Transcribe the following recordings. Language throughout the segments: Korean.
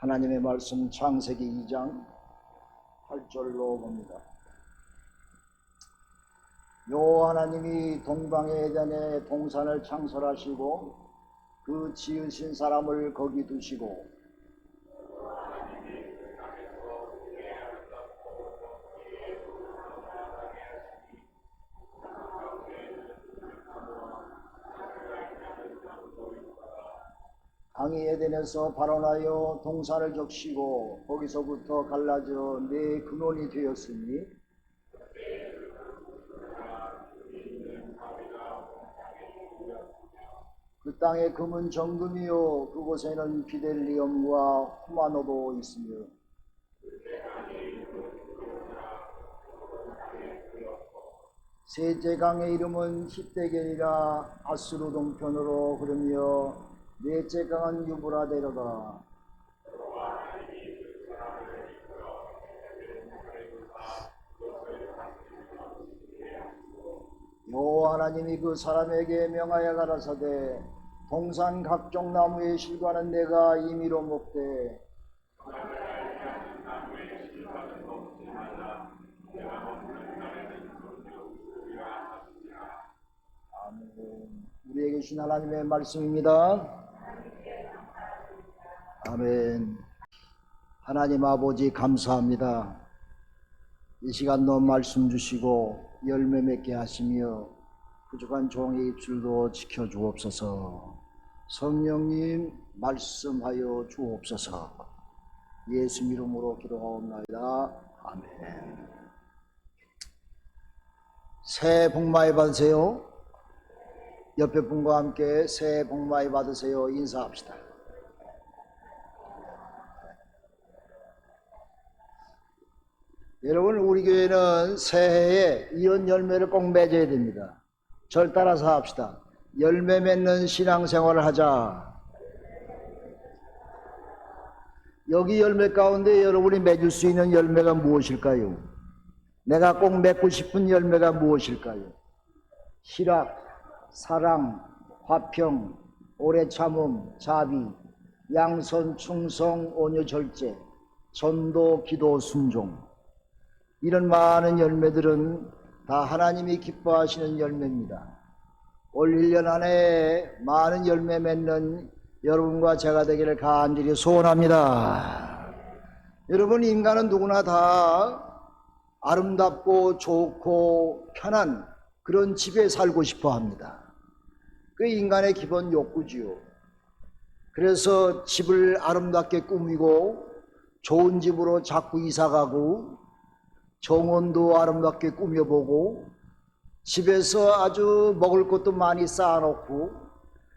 하나님의 말씀 창세기 2장 8절로 봅니다. 여호와 하나님이 동방의 에덴에 동산을 창설하시고 그 지으신 사람을 거기 두시고 강이 에덴에서 발원하여 동산을 적시고 거기서부터 갈라져 네 근원이 되었으니 그 땅의 금은 정금이요 그곳에는 비델리엄과 후마노도 있으며 셋째 강의 이름은 히데겔이라 아수르 동편으로 흐르며 넷째 강은 유브라데로다. 여호와 하나님이 그 사람에게 명하여 가라사대 동산 각종 나무의 실과는 내가 임의로 먹되 아멘. 우리에게 주신 하나님의 말씀입니다. 아멘. 하나님 아버지 감사합니다. 이 시간도 말씀 주시고 열매 맺게 하시며 부족한 종의 입술도 지켜주옵소서. 성령님 말씀하여 주옵소서. 예수 이름으로 기도하옵나이다. 아멘. 새해 복 많이 받으세요. 옆에 분과 함께 새해 복 많이 받으세요. 인사합시다. 여러분, 우리 교회는 새해에 이런 열매를 꼭 맺어야 됩니다. 절 따라서 합시다. 열매 맺는 신앙생활을 하자. 여기 열매 가운데 여러분이 맺을 수 있는 열매가 무엇일까요? 내가 꼭 맺고 싶은 열매가 무엇일까요? 희락, 사랑, 화평, 오래 참음, 자비, 양선, 충성, 온유, 절제, 전도, 기도, 순종. 이런 많은 열매들은 다 하나님이 기뻐하시는 열매입니다. 올 1년 안에 많은 열매 맺는 여러분과 제가 되기를 간절히 소원합니다. 여러분, 인간은 누구나 다 아름답고 좋고 편한 그런 집에 살고 싶어 합니다. 그 인간의 기본 욕구지요. 그래서 집을 아름답게 꾸미고 좋은 집으로 자꾸 이사가고 정원도 아름답게 꾸며보고 집에서 아주 먹을 것도 많이 쌓아놓고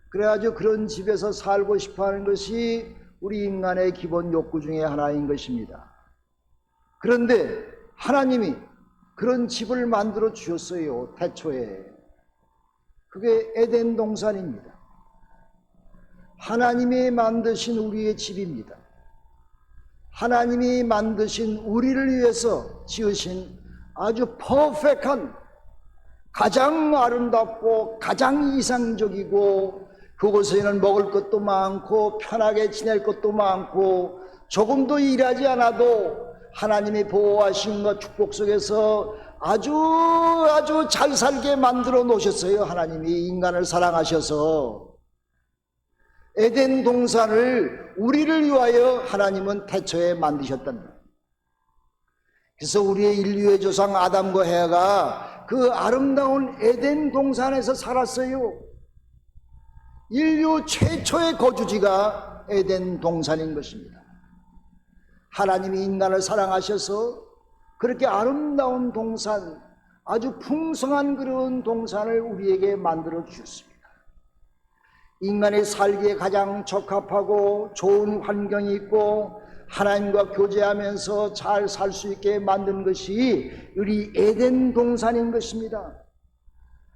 그래가지고 그런 집에서 살고 싶어하는 것이 우리 인간의 기본 욕구 중에 하나인 것입니다. 그런데 하나님이 그런 집을 만들어 주셨어요. 태초에. 그게 에덴 동산입니다. 하나님이 만드신 우리의 집입니다. 하나님이 만드신 우리를 위해서 지으신 아주 퍼펙트한 가장 아름답고 가장 이상적이고 그곳에는 먹을 것도 많고 편하게 지낼 것도 많고 조금도 일하지 않아도 하나님이 보호하신과 축복 속에서 아주 잘 살게 만들어 놓으셨어요. 하나님이 인간을 사랑하셔서 에덴 동산을 우리를 위하여 하나님은 태초에 만드셨답니다. 그래서 우리의 인류의 조상 아담과 헤아가 그 아름다운 에덴 동산에서 살았어요. 인류 최초의 거주지가 에덴 동산인 것입니다. 하나님이 인간을 사랑하셔서 그렇게 아름다운 동산, 아주 풍성한 그런 동산을 우리에게 만들어 주셨습니다. 인간의 살기에 가장 적합하고 좋은 환경이 있고 하나님과 교제하면서 잘 살 수 있게 만든 것이 우리 에덴 동산인 것입니다.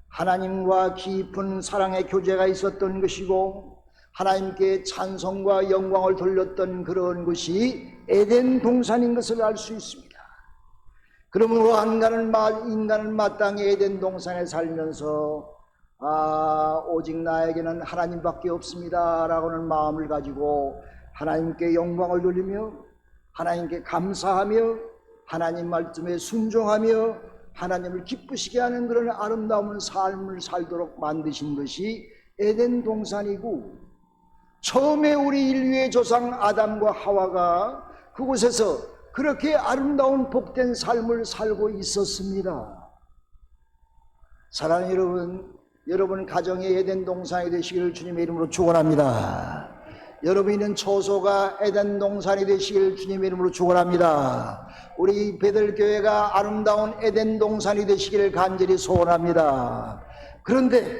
하나님과 깊은 사랑의 교제가 있었던 것이고 하나님께 찬송과 영광을 돌렸던 그런 것이 에덴 동산인 것을 알 수 있습니다. 그러므로 인간은 마땅히 에덴 동산에 살면서 오직 나에게는 하나님밖에 없습니다 라고는 마음을 가지고 하나님께 영광을 돌리며 하나님께 감사하며 하나님 말씀에 순종하며 하나님을 기쁘시게 하는 그런 아름다운 삶을 살도록 만드신 것이 에덴 동산이고, 처음에 우리 인류의 조상 아담과 하와가 그곳에서 그렇게 아름다운 복된 삶을 살고 있었습니다. 사랑하는 여러분, 여러분 가정의 에덴 동산이 되시기를 주님의 이름으로 축원합니다. 여러분이 있는 처소가 에덴 동산이 되시기를 주님의 이름으로 축원합니다. 우리 베들교회가 아름다운 에덴 동산이 되시기를 간절히 소원합니다. 그런데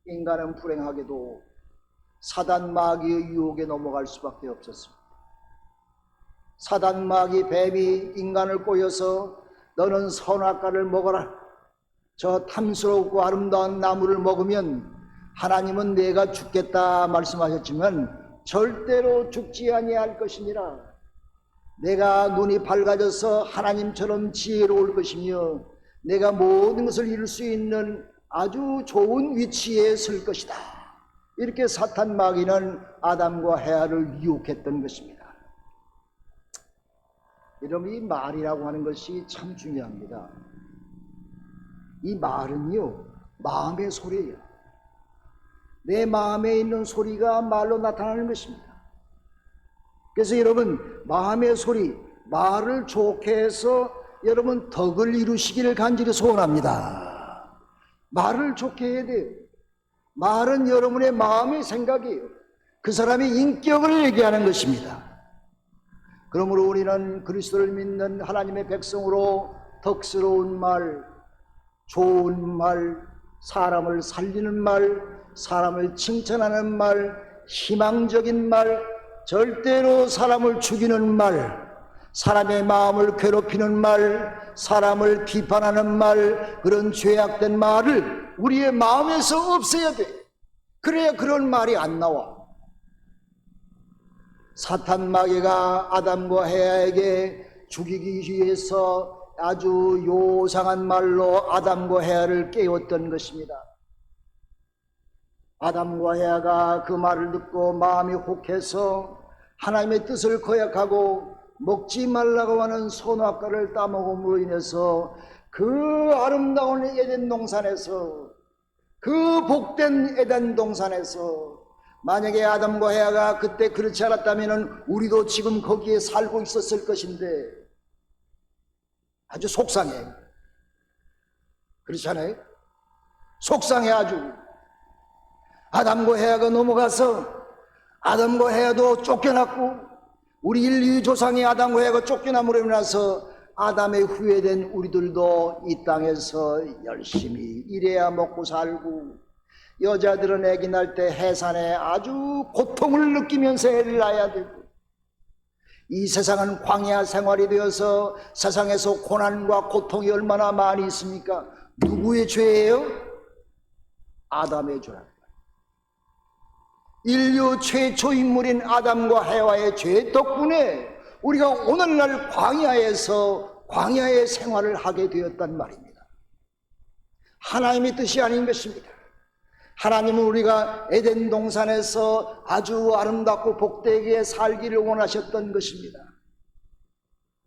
인간은 불행하게도 사단 마귀의 유혹에 넘어갈 수밖에 없었습니다. 사단 마귀 뱀이 인간을 꼬여서 너는 선악과를 먹어라, 저 탐스럽고 아름다운 나무를 먹으면 하나님은 내가 죽겠다 말씀하셨지만 절대로 죽지 아니할 것이니라. 내가 눈이 밝아져서 하나님처럼 지혜로울 것이며 내가 모든 것을 이룰 수 있는 아주 좋은 위치에 설 것이다. 이렇게 사탄 마귀는 아담과 헤아를 유혹했던 것입니다. 여러분, 이 말이라고 하는 것이 참 중요합니다. 이 말은요, 마음의 소리예요. 내 마음에 있는 소리가 말로 나타나는 것입니다. 그래서 여러분, 마음의 소리, 말을 좋게 해서 여러분 덕을 이루시기를 간절히 소원합니다. 말을 좋게 해야 돼요. 말은 여러분의 마음의 생각이에요. 그 사람의 인격을 얘기하는 것입니다. 그러므로 우리는 그리스도를 믿는 하나님의 백성으로 덕스러운 말, 좋은 말, 사람을 살리는 말, 사람을 칭찬하는 말, 희망적인 말, 절대로 사람을 죽이는 말, 사람의 마음을 괴롭히는 말, 사람을 비판하는 말, 그런 죄악된 말을 우리의 마음에서 없애야 돼. 그래야 그런 말이 안 나와. 사탄 마귀가 아담과 헤아에게 죽이기 위해서 아주 요상한 말로 아담과 헤아를 깨웠던 것입니다. 아담과 헤아가 그 말을 듣고 마음이 혹해서 하나님의 뜻을 거역하고 먹지 말라고 하는 선악과를 따먹음으로 인해서 그 아름다운 에덴 동산에서, 그 복된 에덴 동산에서 만약에 아담과 헤아가 그때 그렇지 않았다면 우리도 지금 거기에 살고 있었을 것인데 아주 속상해. 그렇지 않아요? 속상해 아주. 아담과 헤아가 넘어가서 아담과 헤아도 쫓겨났고 우리 인류 조상의 아담과 헤아가 쫓겨남으로 인해서 아담의 후회된 우리들도 이 땅에서 열심히 일해야 먹고 살고, 여자들은 아기 낳을 때 해산에 아주 고통을 느끼면서 애를 낳아야 되고, 이 세상은 광야 생활이 되어서 세상에서 고난과 고통이 얼마나 많이 있습니까? 누구의 죄예요? 아담의 죄랍니다. 인류 최초 인물인 아담과 헤와의 죄 덕분에 우리가 오늘날 광야의 생활을 하게 되었단 말입니다. 하나님의 뜻이 아닌 것입니다. 하나님은 우리가 에덴 동산에서 아주 아름답고 복되게 살기를 원하셨던 것입니다.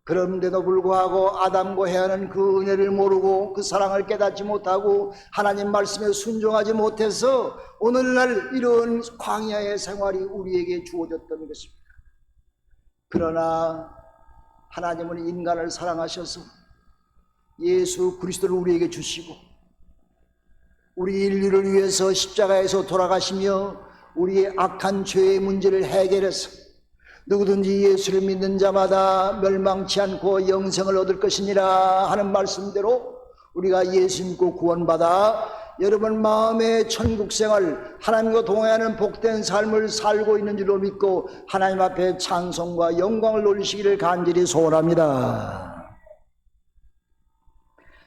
그런데도 불구하고 아담과 헤아는 그 은혜를 모르고 그 사랑을 깨닫지 못하고 하나님 말씀에 순종하지 못해서 오늘날 이런 광야의 생활이 우리에게 주어졌던 것입니다. 그러나 하나님은 인간을 사랑하셔서 예수 그리스도를 우리에게 주시고 우리 인류를 위해서 십자가에서 돌아가시며 우리의 악한 죄의 문제를 해결해서 누구든지 예수를 믿는 자마다 멸망치 않고 영생을 얻을 것이니라 하는 말씀대로 우리가 예수 믿고 구원받아 여러분 마음의 천국생활, 하나님과 동행하는 복된 삶을 살고 있는 줄로 믿고 하나님 앞에 찬송과 영광을 돌리시기를 간절히 소원합니다.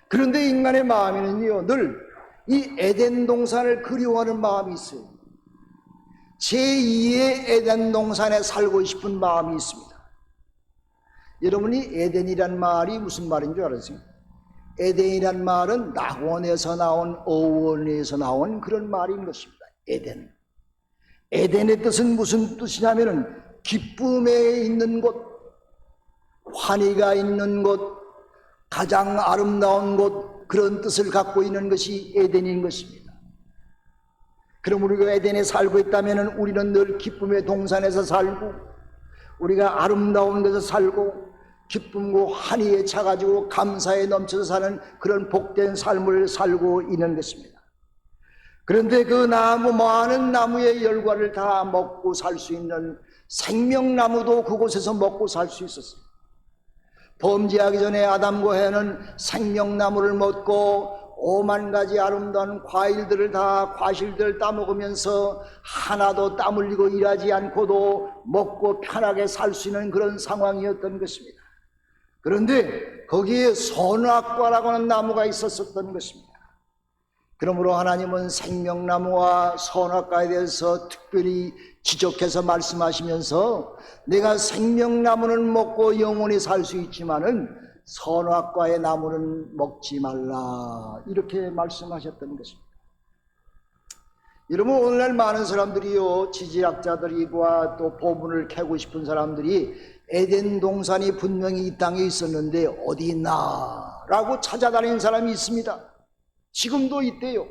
그런데 인간의 마음에는요, 늘 이 에덴 동산을 그리워하는 마음이 있어요. 제2의 에덴 동산에 살고 싶은 마음이 있습니다. 여러분이 에덴이란 말이 무슨 말인 줄 알아세요? 에덴이란 말은 낙원에서 나온 어원에서 나온 그런 말인 것입니다. 에덴. 에덴의 뜻은 무슨 뜻이냐면은 기쁨에 있는 곳, 환희가 있는 곳, 가장 아름다운 곳, 그런 뜻을 갖고 있는 것이 에덴인 것입니다. 그럼 우리가 에덴에 살고 있다면 우리는 늘 기쁨의 동산에서 살고, 우리가 아름다운 데서 살고, 기쁨과 환희에 차가지고 감사에 넘쳐서 사는 그런 복된 삶을 살고 있는 것입니다. 그런데 그 나무, 많은 나무의 열과를 다 먹고 살 수 있는 생명나무도 그곳에서 먹고 살 수 있었어요. 범죄하기 전에 아담과 해는 생명나무를 먹고 5만 가지 아름다운 과일들을 다 과실들을 따먹으면서 하나도 땀 흘리고 일하지 않고도 먹고 편하게 살 수 있는 그런 상황이었던 것입니다. 그런데 거기에 선악과라고 하는 나무가 있었던 것입니다. 그러므로 하나님은 생명나무와 선악과에 대해서 특별히 지적해서 말씀하시면서 내가 생명나무는 먹고 영원히 살 수 있지만은 선악과의 나무는 먹지 말라, 이렇게 말씀하셨던 것입니다. 여러분, 오늘날 많은 사람들이요, 지질학자들과 또 보문을 캐고 싶은 사람들이 에덴 동산이 분명히 이 땅에 있었는데 어디 있나 라고 찾아다니는 사람이 있습니다. 지금도 있대요.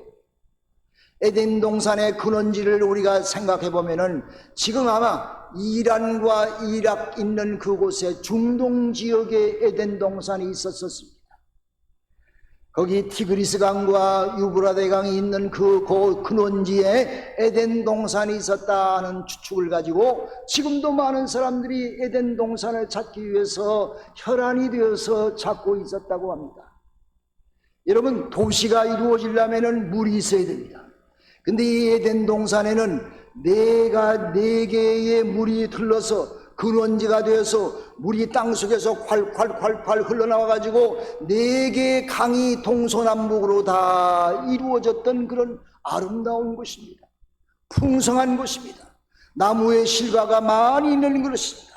에덴 동산의 근원지를 우리가 생각해 보면은 지금 아마 이란과 이락 있는 그곳에 중동 지역에 에덴 동산이 있었습니다. 거기 티그리스 강과 유브라데 강이 있는 그 근원지에 에덴 동산이 있었다는 추측을 가지고 지금도 많은 사람들이 에덴 동산을 찾기 위해서 혈안이 되어서 찾고 있었다고 합니다. 여러분, 도시가 이루어지려면 물이 있어야 됩니다. 근데 이 에덴 동산에는 네 개의 물이 들러서 근원지가 되어서 물이 땅속에서 콸콸콸콸 흘러나와가지고 4개의 강이 동서남북으로 다 이루어졌던 그런 아름다운 곳입니다. 풍성한 곳입니다. 나무의 실과가 많이 있는 것입니다.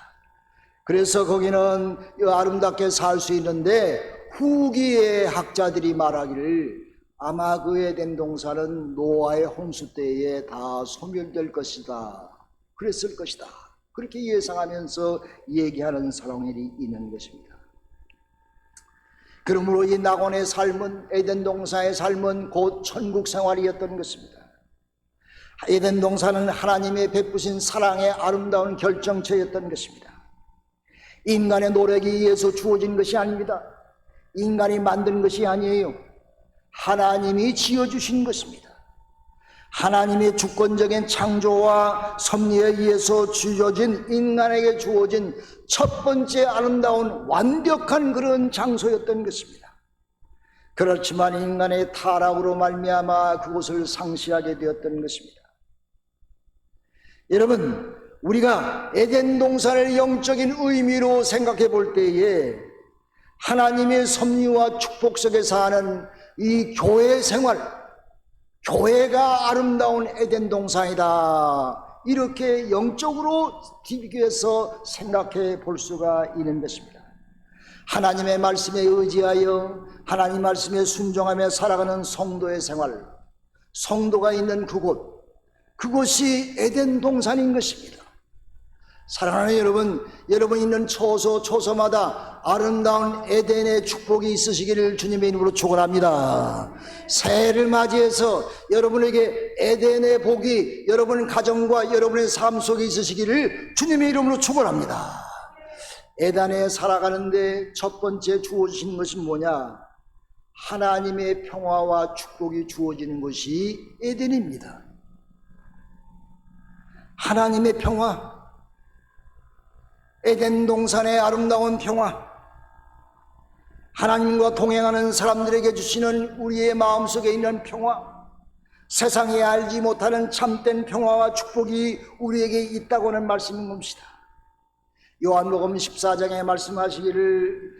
그래서 거기는 아름답게 살 수 있는데 후기의 학자들이 말하기를 아마 그 에덴 동산은 노아의 홍수 때에 다 소멸될 것이다, 그랬을 것이다, 그렇게 예상하면서 얘기하는 사람들이 있는 것입니다. 그러므로 이 낙원의 삶은, 에덴 동산의 삶은 곧 천국 생활이었던 것입니다. 에덴 동산은 하나님의 베푸신 사랑의 아름다운 결정체였던 것입니다. 인간의 노력에 의해서 주어진 것이 아닙니다. 인간이 만든 것이 아니에요. 하나님이 지어주신 것입니다. 하나님의 주권적인 창조와 섭리에 의해서 주어진, 인간에게 주어진 첫 번째 아름다운 완벽한 그런 장소였던 것입니다. 그렇지만 인간의 타락으로 말미암아 그곳을 상실하게 되었던 것입니다. 여러분, 우리가 에덴 동산을 영적인 의미로 생각해 볼 때에 하나님의 섭리와 축복 속에 사는 이 교회 생활, 교회가 아름다운 에덴 동산이다, 이렇게 영적으로 비교해서 생각해 볼 수가 있는 것입니다. 하나님의 말씀에 의지하여 하나님 말씀에 순종하며 살아가는 성도의 생활, 성도가 있는 그곳이 에덴 동산인 것입니다. 사랑하는 여러분, 여러분 있는 초소마다 아름다운 에덴의 축복이 있으시기를 주님의 이름으로 축원합니다. 새해를 맞이해서 여러분에게 에덴의 복이 여러분 가정과 여러분의 삶 속에 있으시기를 주님의 이름으로 축원합니다. 에덴에 살아가는데 첫 번째 주어지신 것이 뭐냐? 하나님의 평화와 축복이 주어지는 것이 에덴입니다. 하나님의 평화, 에덴 동산의 아름다운 평화, 하나님과 동행하는 사람들에게 주시는 우리의 마음속에 있는 평화, 세상에 알지 못하는 참된 평화와 축복이 우리에게 있다고 하는 말씀인 겁니다. 요한복음 14장에 말씀하시기를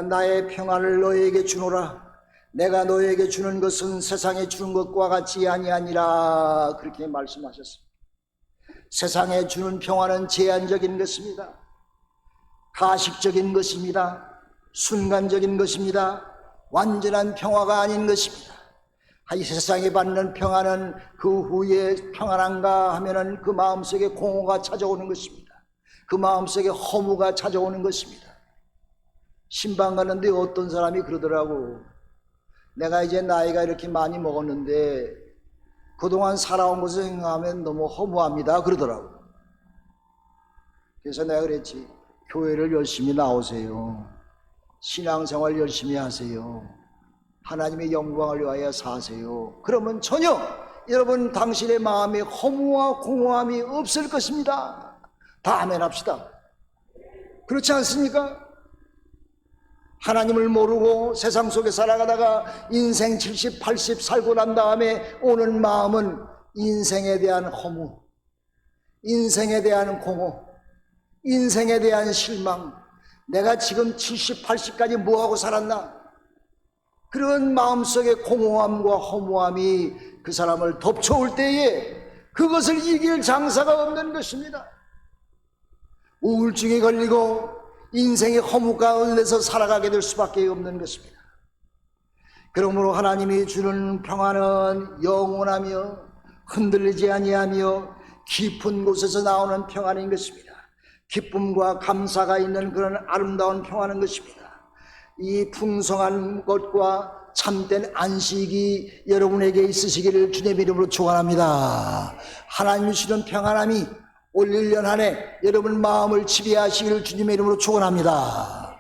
나의 평화를 너희에게 주노라, 내가 너희에게 주는 것은 세상에 주는 것과 같이 아니하니라, 그렇게 말씀하셨습니다. 세상에 주는 평화는 제한적인 것입니다. 가식적인 것입니다. 순간적인 것입니다. 완전한 평화가 아닌 것입니다. 이 세상에 받는 평안은 그 후에 평안한가 하면은 그 마음속에 공허가 찾아오는 것입니다. 그 마음속에 허무가 찾아오는 것입니다. 신방 가는데 어떤 사람이 그러더라고. 내가 이제 나이가 이렇게 많이 먹었는데 그동안 살아온 것을 생각하면 너무 허무합니다 그러더라고. 그래서 내가 그랬지. 교회를 열심히 나오세요. 신앙생활 열심히 하세요. 하나님의 영광을 위하여 사세요. 그러면 전혀 여러분 당신의 마음에 허무와 공허함이 없을 것입니다. 다 아멘 합시다. 그렇지 않습니까? 하나님을 모르고 세상 속에 살아가다가 인생 70, 80 살고 난 다음에 오는 마음은 인생에 대한 허무, 인생에 대한 공허, 인생에 대한 실망. 내가 지금 70, 80까지 뭐하고 살았나? 그런 마음속의 공허함과 허무함이 그 사람을 덮쳐올 때에 그것을 이길 장사가 없는 것입니다. 우울증에 걸리고 인생의 허무 가운데서 살아가게 될 수밖에 없는 것입니다. 그러므로 하나님이 주는 평안은 영원하며 흔들리지 아니하며 깊은 곳에서 나오는 평안인 것입니다. 기쁨과 감사가 있는 그런 아름다운 평안인 것입니다. 이 풍성한 것과 참된 안식이 여러분에게 있으시기를 주님의 이름으로 축원합니다. 하나님이 주시는 평안함이 올 1년 한 해 여러분 마음을 지배하시기를 주님의 이름으로 축원합니다.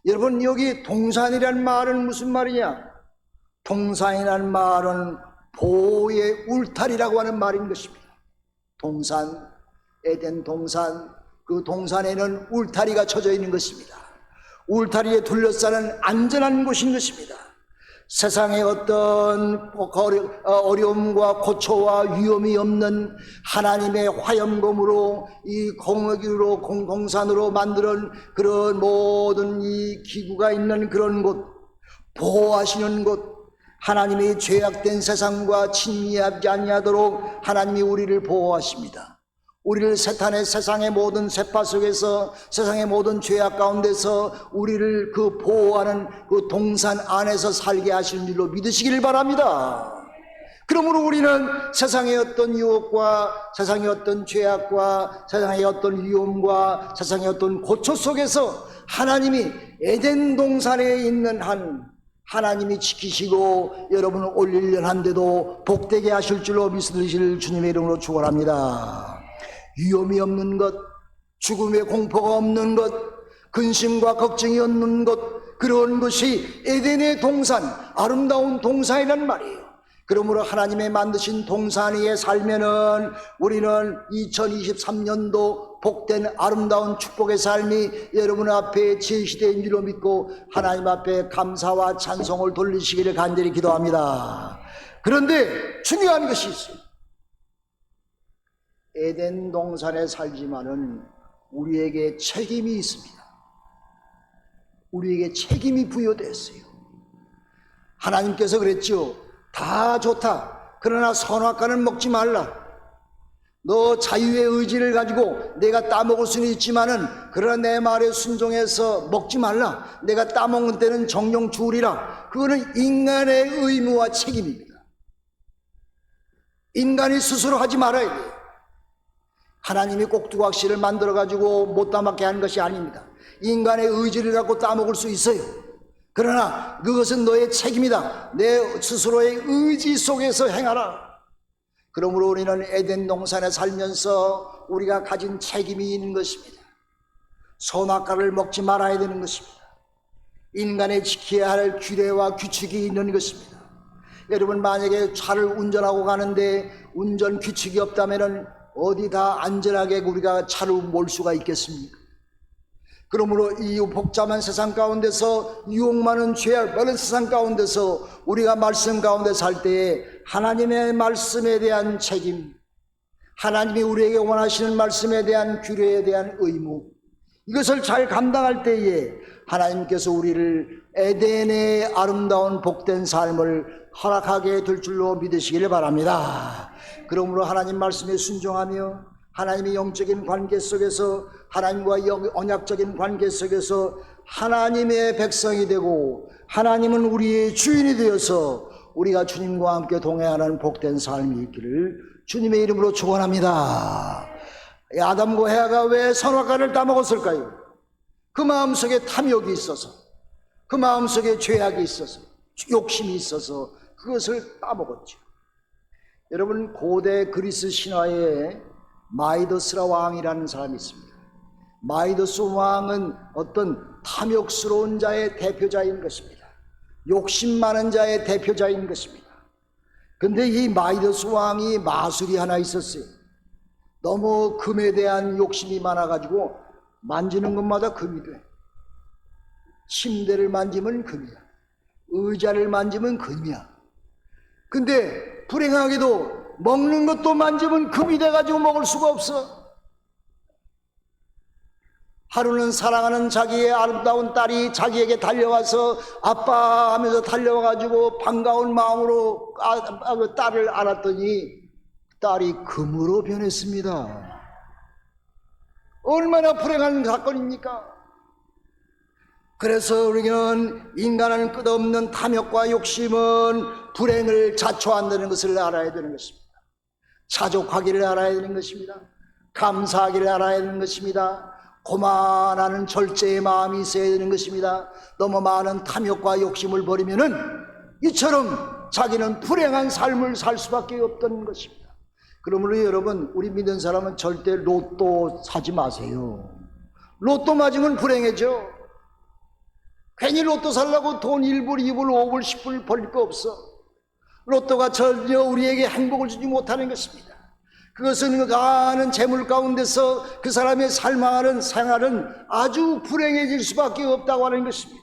여러분 여기 동산이란 말은 무슨 말이냐? 동산이란 말은 보호의 울타리라고 하는 말인 것입니다. 동산, 에덴 동산, 그 동산에는 울타리가 쳐져 있는 것입니다. 울타리에 둘러싸는 안전한 곳인 것입니다. 세상에 어떤 어려움과 고초와 위험이 없는 하나님의 화염검으로 이 공의기로 공산으로 만드는 그런 모든 이 기구가 있는 그런 곳, 보호하시는 곳, 하나님의 죄악된 세상과 친미하지 아니하도록 하나님이 우리를 보호하십니다. 우리를 사탄의 세상의 모든 세파 속에서 세상의 모든 죄악 가운데서 우리를 그 보호하는 그 동산 안에서 살게 하시는 줄로 믿으시기를 바랍니다. 그러므로 우리는 세상의 어떤 유혹과 세상의 어떤 죄악과 세상의 어떤 위험과 세상의 어떤 고초 속에서 하나님이 에덴 동산에 있는 한 하나님이 지키시고 여러분을 올 1년 한데도 복되게 하실 줄로 믿으실 주님의 이름으로 축원합니다. 위험이 없는 것, 죽음의 공포가 없는 것, 근심과 걱정이 없는 것, 그런 것이 에덴의 동산, 아름다운 동산이란 말이에요. 그러므로 하나님의 만드신 동산 위에 살면은 우리는 2023년도 복된 아름다운 축복의 삶이 여러분 앞에 제시된 줄로 믿고 하나님 앞에 감사와 찬송을 돌리시기를 간절히 기도합니다. 그런데 중요한 것이 있어요. 에덴 동산에 살지만은 우리에게 책임이 있습니다. 우리에게 책임이 부여됐어요. 하나님께서 그랬죠. 다 좋다. 그러나 선악과는 먹지 말라. 너 자유의 의지를 가지고 내가 따먹을 수는 있지만은 그러나 내 말에 순종해서 먹지 말라. 내가 따먹는 때는 정령 죽으리라. 그거는 인간의 의무와 책임입니다. 인간이 스스로 하지 말아야 돼요. 하나님이 꼭두각시를 만들어가지고 못 따먹게 하는 것이 아닙니다. 인간의 의지를 갖고 따먹을 수 있어요. 그러나 그것은 너의 책임이다. 내 스스로의 의지 속에서 행하라. 그러므로 우리는 에덴 동산에 살면서 우리가 가진 책임이 있는 것입니다. 선악과를 먹지 말아야 되는 것입니다. 인간의 지켜야 할 규례와 규칙이 있는 것입니다. 여러분 만약에 차를 운전하고 가는데 운전 규칙이 없다면 어디 다 안전하게 우리가 차를 몰 수가 있겠습니까? 그러므로 이 복잡한 세상 가운데서 유혹 많은 죄악 많은 세상 가운데서 우리가 말씀 가운데 살 때에 하나님의 말씀에 대한 책임, 하나님이 우리에게 원하시는 말씀에 대한 규례에 대한 의무, 이것을 잘 감당할 때에 하나님께서 우리를 에덴의 아름다운 복된 삶을 허락하게 될 줄로 믿으시기를 바랍니다. 그러므로 하나님 말씀에 순종하며 하나님의 영적인 관계 속에서 하나님과 언약적인 관계 속에서 하나님의 백성이 되고 하나님은 우리의 주인이 되어서 우리가 주님과 함께 동행하는 복된 삶이 있기를 주님의 이름으로 축원합니다. 아담과 해아가 왜 선악과를 따먹었을까요? 그 마음속에 탐욕이 있어서, 그 마음속에 죄악이 있어서, 욕심이 있어서 그것을 따먹었죠. 여러분, 고대 그리스 신화에 마이더스라 왕이라는 사람이 있습니다. 마이더스 왕은 어떤 탐욕스러운 자의 대표자인 것입니다. 욕심 많은 자의 대표자인 것입니다. 근데 이 마이더스 왕이 마술이 하나 있었어요. 너무 금에 대한 욕심이 많아가지고 만지는 것마다 금이 돼. 침대를 만지면 금이야. 의자를 만지면 금이야. 근데 불행하게도 먹는 것도 만지면 금이 돼가지고 먹을 수가 없어. 하루는 사랑하는 자기의 아름다운 딸이 자기에게 달려와서 아빠 하면서 달려와가지고 반가운 마음으로 딸을 안았더니 딸이 금으로 변했습니다. 얼마나 불행한 사건입니까? 그래서 우리는 인간은 끝없는 탐욕과 욕심은 불행을 자초한다는 것을 알아야 되는 것입니다. 자족하기를 알아야 되는 것입니다. 감사하기를 알아야 되는 것입니다. 고만하는 절제의 마음이 있어야 되는 것입니다. 너무 많은 탐욕과 욕심을 버리면은 이처럼 자기는 불행한 삶을 살 수밖에 없던 것입니다. 그러므로 여러분, 우리 믿는 사람은 절대 로또 사지 마세요. 로또 맞으면 불행해져. 괜히 로또 살려고 돈 1불, 2불, 5불, 10불 벌릴 거 없어. 로또가 전혀 우리에게 행복을 주지 못하는 것입니다. 그것은 그 가는 재물 가운데서 그 사람의 삶하는 생활은 아주 불행해질 수밖에 없다고 하는 것입니다.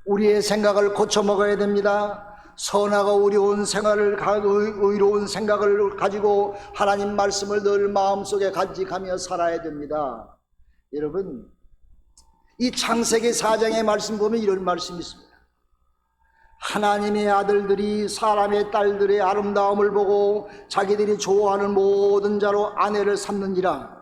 우리의 생각을 고쳐 먹어야 됩니다. 선하고 의로운 생활을, 의로운 생각을 가지고 하나님 말씀을 늘 마음속에 간직하며 살아야 됩니다. 여러분, 이 창세기 4장의 말씀 보면 이런 말씀이 있습니다. 하나님의 아들들이 사람의 딸들의 아름다움을 보고 자기들이 좋아하는 모든 자로 아내를 삼는지라.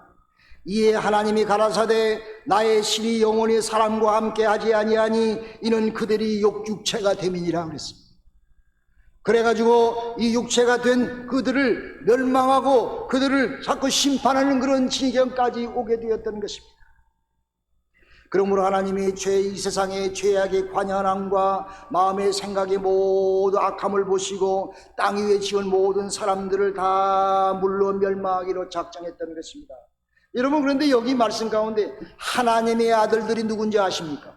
이에 하나님이 가라사대 나의 신이 영원히 사람과 함께 하지 아니하니 이는 그들이 육체가 됨이니라 그랬습니다. 그래가지고 이 육체가 된 그들을 멸망하고 그들을 자꾸 심판하는 그런 지경까지 오게 되었던 것입니다. 그러므로 하나님이 이 세상의 죄악의 관연함과 마음의 생각의 모두 악함을 보시고 땅 위에 지은 모든 사람들을 다 물로 멸망하기로 작정했던 것입니다. 여러분, 그런데 여기 말씀 가운데 하나님의 아들들이 누군지 아십니까?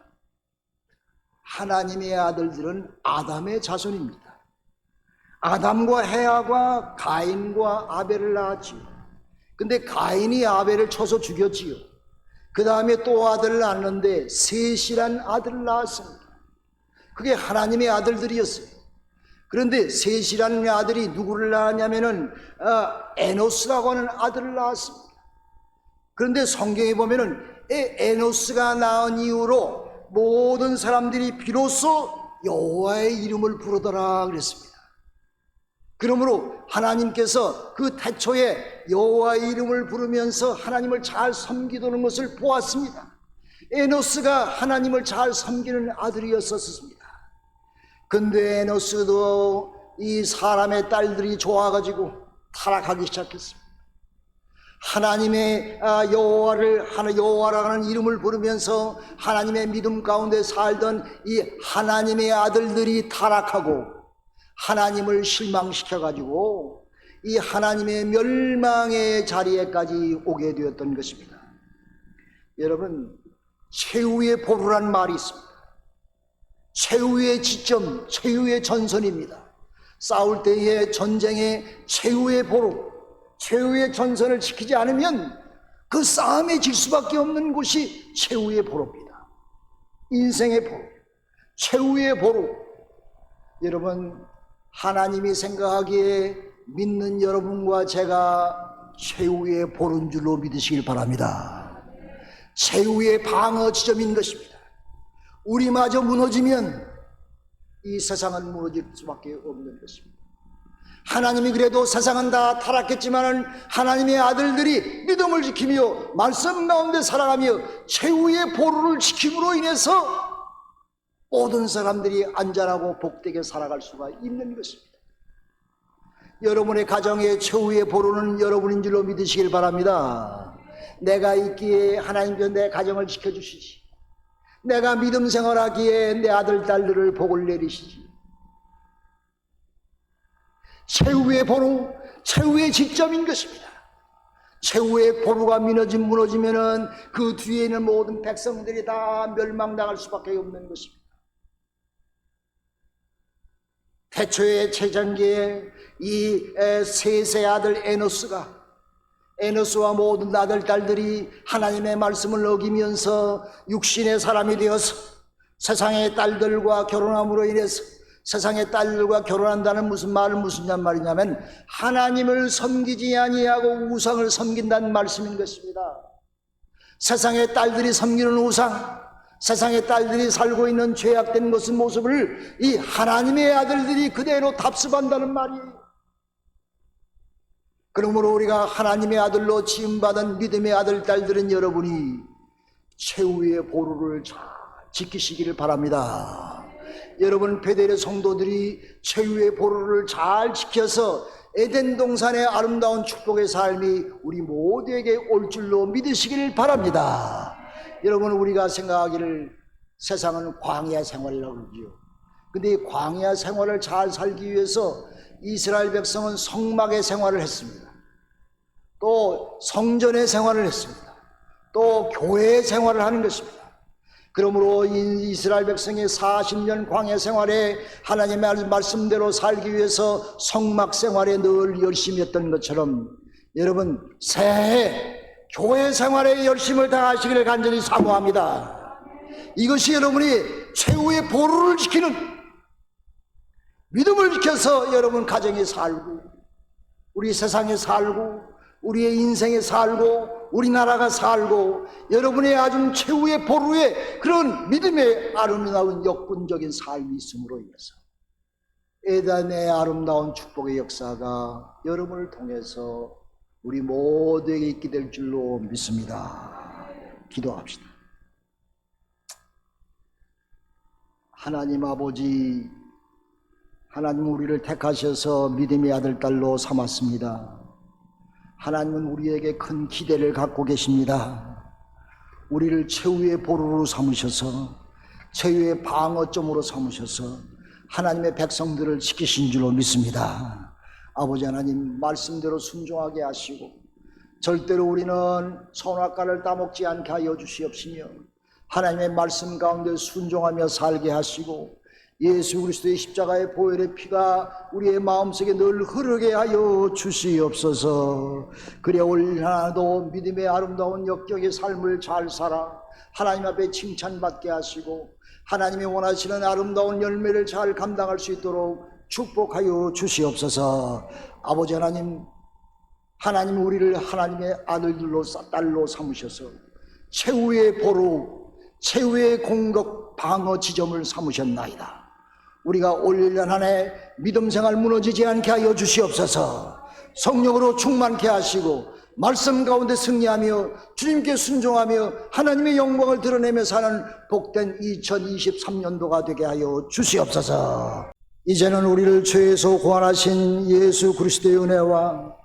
하나님의 아들들은 아담의 자손입니다. 아담과 해아가 가인과 아벨을 낳았지요. 근데 가인이 아벨을 쳐서 죽였지요. 그 다음에 또 아들을 낳았는데 셋이란 아들을 낳았습니다. 그게 하나님의 아들들이었어요. 그런데 셋이라는 아들이 누구를 낳았냐면은 에노스라고 하는 아들을 낳았습니다. 그런데 성경에 보면은 에노스가 낳은 이후로 모든 사람들이 비로소 여호와의 이름을 부르더라 그랬습니다. 그러므로 하나님께서 그 태초에 여호와의 이름을 부르면서 하나님을 잘 섬기도는 것을 보았습니다. 에노스가 하나님을 잘 섬기는 아들이었었습니다. 근데 에노스도 이 사람의 딸들이 좋아가지고 타락하기 시작했습니다. 하나님의 여호와라는 이름을 부르면서 하나님의 믿음 가운데 살던 이 하나님의 아들들이 타락하고 하나님을 실망시켜가지고 이 하나님의 멸망의 자리에까지 오게 되었던 것입니다. 여러분, 최후의 보루란 말이 있습니다. 최후의 지점, 최후의 전선입니다. 싸울 때의 전쟁의 최후의 보루, 최후의 전선을 지키지 않으면 그 싸움에 질 수밖에 없는 곳이 최후의 보루입니다. 인생의 보루, 최후의 보루. 여러분, 하나님이 생각하기에 믿는 여러분과 제가 최후의 보루인 줄로 믿으시길 바랍니다. 최후의 방어 지점인 것입니다. 우리마저 무너지면 이 세상은 무너질 수밖에 없는 것입니다. 하나님이 그래도 세상은 다 타락했지만 하나님의 아들들이 믿음을 지키며 말씀 가운데 살아가며 최후의 보루를 지킴으로 인해서 모든 사람들이 안전하고 복되게 살아갈 수가 있는 것입니다. 여러분의 가정의 최후의 보루는 여러분인 줄로 믿으시길 바랍니다. 내가 있기에 하나님께서 내 가정을 지켜주시지, 내가 믿음 생활하기에 내 아들 딸들을 복을 내리시지. 최후의 보루, 최후의 지점인 것입니다. 최후의 보루가 무너지면은 그 뒤에 있는 모든 백성들이 다 멸망당할 수밖에 없는 것입니다. 태초의 최장기에 이 셋의 아들 에노스와 모든 아들 딸들이 하나님의 말씀을 어기면서 육신의 사람이 되어서 세상의 딸들과 결혼함으로 인해서, 세상의 딸들과 결혼한다는 무슨 말이냐면 하나님을 섬기지 아니하고 우상을 섬긴다는 말씀인 것입니다. 세상의 딸들이 섬기는 우상, 세상의 딸들이 살고 있는 죄악된 모습을 이 하나님의 아들들이 그대로 답습한다는 말이에요. 그러므로 우리가 하나님의 아들로 지음받은 믿음의 아들 딸들은 여러분이 최후의 보루를 잘 지키시기를 바랍니다. 여러분 베델의 성도들이 최후의 보루를 잘 지켜서 에덴 동산의 아름다운 축복의 삶이 우리 모두에게 올 줄로 믿으시기를 바랍니다. 여러분, 우리가 생각하기를 세상은 광야 생활이라고 그러지요. 근데 이 광야 생활을 잘 살기 위해서 이스라엘 백성은 성막의 생활을 했습니다. 또 성전의 생활을 했습니다. 또 교회의 생활을 하는 것입니다. 그러므로 이스라엘 백성의 40년 광야 생활에 하나님의 말씀대로 살기 위해서 성막 생활에 늘 열심히 했던 것처럼 여러분 새해 교회 생활에 열심을 다하시기를 간절히 사모합니다. 이것이 여러분이 최후의 보루를 지키는, 믿음을 지켜서 여러분 가정에 살고 우리 세상에 살고 우리의 인생에 살고 우리나라가 살고 여러분의 아주 최후의 보루에 그런 믿음의 아름다운 역분적인 삶이 있음으로 인해서 에덴의 아름다운 축복의 역사가 여러분을 통해서 우리 모두에게 있게 될 줄로 믿습니다. 기도합시다. 하나님 아버지, 하나님 우리를 택하셔서 믿음의 아들 딸로 삼았습니다. 하나님은 우리에게 큰 기대를 갖고 계십니다. 우리를 최후의 보루로 삼으셔서 최후의 방어점으로 삼으셔서 하나님의 백성들을 지키신 줄로 믿습니다. 아버지 하나님, 말씀대로 순종하게 하시고 절대로 우리는 선악과를 따먹지 않게 하여 주시옵시며 하나님의 말씀 가운데 순종하며 살게 하시고 예수 그리스도의 십자가의 보혈의 피가 우리의 마음속에 늘 흐르게 하여 주시옵소서. 그래 올 하나도 믿음의 아름다운 역경의 삶을 잘 살아 하나님 앞에 칭찬받게 하시고 하나님이 원하시는 아름다운 열매를 잘 감당할 수 있도록 축복하여 주시옵소서. 아버지 하나님, 하나님 우리를 하나님의 아들들로 딸로 삼으셔서 최후의 보루, 최후의 공격 방어 지점을 삼으셨나이다. 우리가 올 1년 한 해 믿음 생활 무너지지 않게 하여 주시옵소서. 성령으로 충만케 하시고 말씀 가운데 승리하며 주님께 순종하며 하나님의 영광을 드러내며 사는 복된 2023년도가 되게 하여 주시옵소서. 이제는 우리를 죄에서 구원하신 예수 그리스도의 은혜와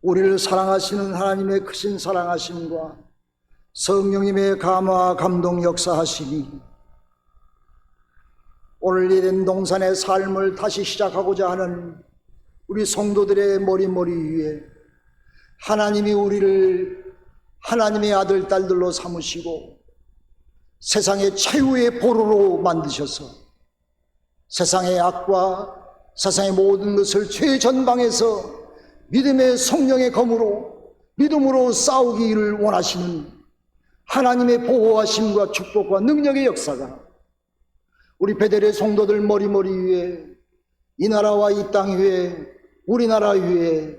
우리를 사랑하시는 하나님의 크신 사랑하심과 성령님의 감화 감동 역사하시니 오늘 에덴 동산의 삶을 다시 시작하고자 하는 우리 성도들의 머리 위에 하나님이 우리를 하나님의 아들 딸들로 삼으시고 세상의 최후의 보루로 만드셔서 세상의 악과 세상의 모든 것을 최전방에서 믿음의 성령의 검으로 믿음으로 싸우기를 원하시는 하나님의 보호하심과 축복과 능력의 역사가 우리 베델의 성도들 머리 위에 이 나라와 이 땅 위에 우리나라 위에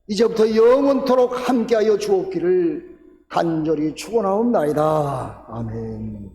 이제부터 영원토록 함께하여 주옵기를 간절히 축원하옵나이다. 아멘.